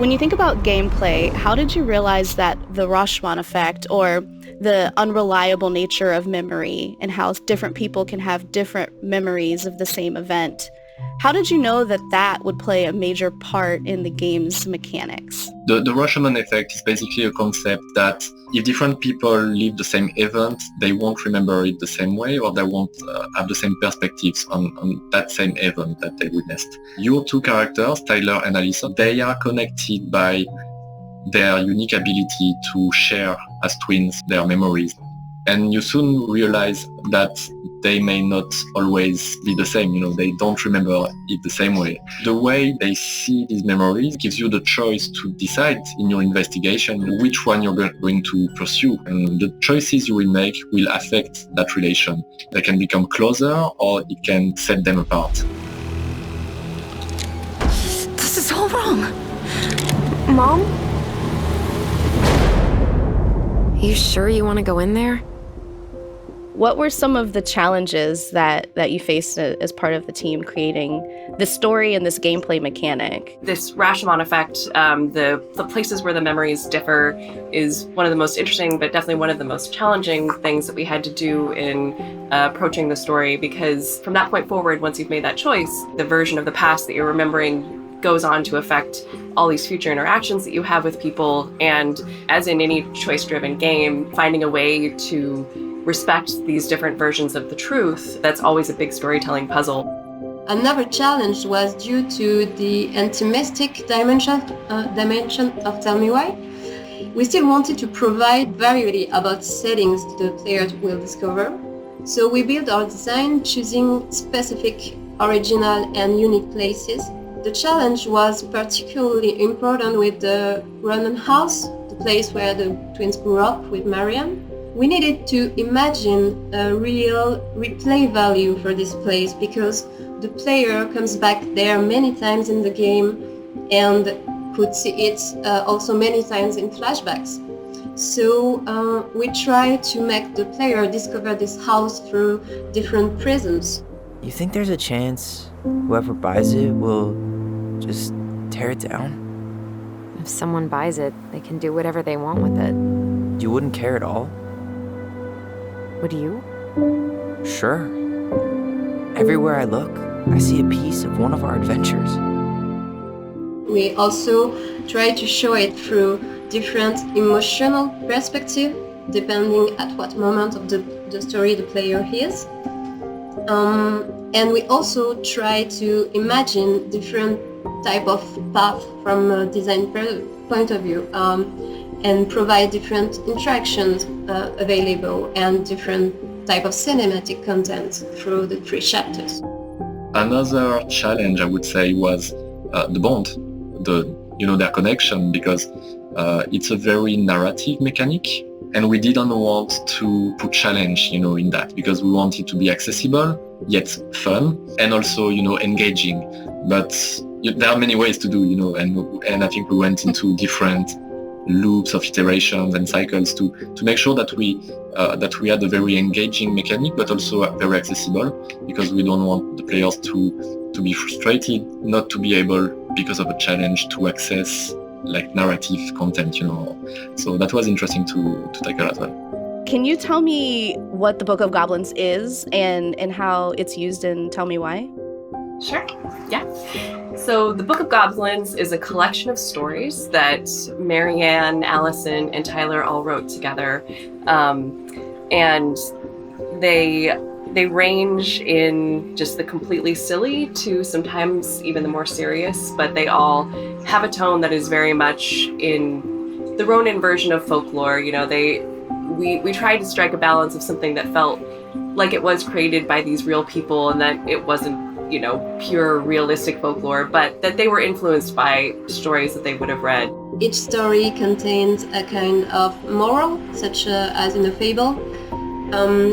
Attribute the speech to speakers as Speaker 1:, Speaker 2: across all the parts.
Speaker 1: When you think about gameplay, how did you realize that the Rashomon effect, or the unreliable nature of memory, and how different people can have different memories of the same event, how did you know that that would play a major part in the game's mechanics?
Speaker 2: The Rashomon effect is basically a concept that if different people live the same event, they won't remember it the same way, or they won't have the same perspectives on that same event that they witnessed. Your two characters, Tyler and Alyson, they are connected by their unique ability to share as twins their memories. And you soon realize that they may not always be the same, they don't remember it the same way. The way they see these memories gives you the choice to decide in your investigation which one you're going to pursue. And the choices you will make will affect that relation. They can become closer or it can set them apart.
Speaker 3: This is all wrong. Mom? You sure you want to go in there?
Speaker 1: What were some of the challenges that you faced as part of the team creating this story and this gameplay mechanic?
Speaker 4: This Rashomon effect, the places where the memories differ, is one of the most interesting, but definitely one of the most challenging things that we had to do in approaching the story, because from that point forward, once you've made that choice, the version of the past that you're remembering goes on to affect all these future interactions that you have with people. And as in any choice-driven game, finding a way to respect these different versions of the truth, that's always a big storytelling puzzle.
Speaker 5: Another challenge was due to the intimistic dimension of Tell Me Why. We still wanted to provide variety about settings the players will discover. So we built our design choosing specific, original and unique places. The challenge was particularly important with the Ronan house, the place where the twins grew up with Marianne. We needed to imagine a real replay value for this place because the player comes back there many times in the game and could see it also many times in flashbacks. So we try to make the player discover this house through different prisms.
Speaker 6: You think there's a chance whoever buys it will just tear it down?
Speaker 3: If someone buys it, they can do whatever they want with it.
Speaker 6: You wouldn't care at all?
Speaker 3: Would you?
Speaker 6: Sure. Everywhere I look, I see a piece of one of our adventures.
Speaker 5: We also try to show it through different emotional perspectives, depending at what moment of the story the player is. And we also try to imagine different type of path from a design point of view. And provide different interactions available and different type of cinematic content through the 3 chapters.
Speaker 2: Another challenge, I would say, was the bond, their connection, because it's a very narrative mechanic, and we didn't want to put challenge, in that, because we want it to be accessible yet fun and also, engaging. But there are many ways to do, and I think we went into different loops of iterations and cycles to make sure that we had a very engaging mechanic, but also very accessible, because we don't want the players to be frustrated, not to be able, because of a challenge, to access like narrative content, So that was interesting to tackle as well.
Speaker 1: Can you tell me what the Book of Goblins is and how it's used in Tell Me Why?
Speaker 4: Sure, yeah. So the Book of Goblins is a collection of stories that Marianne, Alyson, and Tyler all wrote together. And they range in just the completely silly to sometimes even the more serious, but they all have a tone that is very much in the Ronin version of folklore. We tried to strike a balance of something that felt like it was created by these real people and that it wasn't pure realistic folklore, but that they were influenced by stories that they would have read.
Speaker 5: Each story contains a kind of moral, such as in a fable.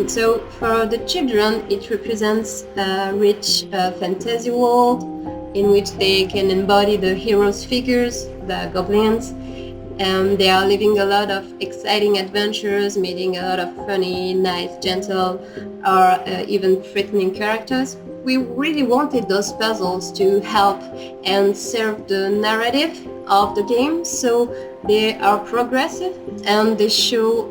Speaker 5: So for the children, it represents a rich fantasy world in which they can embody the heroes' figures, the goblins, and they are living a lot of exciting adventures, meeting a lot of funny, nice, gentle, or even threatening characters. We really wanted those puzzles to help and serve the narrative of the game, so they are progressive and they show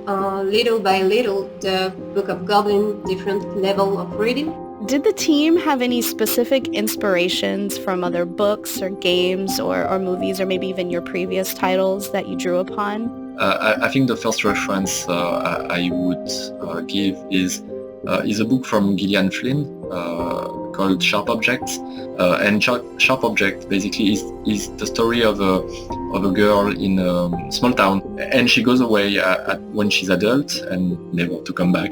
Speaker 5: little by little the Book of Goblin different level of reading.
Speaker 1: Did the team have any specific inspirations from other books or games or movies or maybe even your previous titles that you drew upon?
Speaker 2: I think the first reference I would give is a book from Gillian Flynn called Sharp Objects, and Sharp Object basically is the story of a girl in a small town, and she goes away when she's adult and never to come back.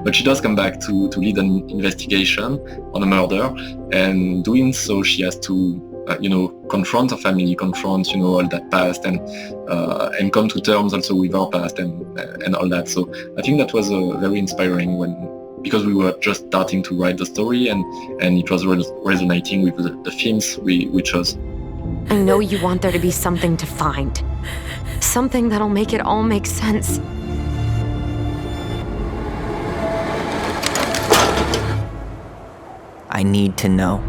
Speaker 2: But she does come back to lead an investigation on a murder, and doing so she has to confront her family, confront all that past, and come to terms also with her past and all that. So I think that was very inspiring because we were just starting to write the story, and it was resonating with the themes we chose.
Speaker 3: I know you want there to be something to find. Something that'll make it all make sense.
Speaker 6: I need to know.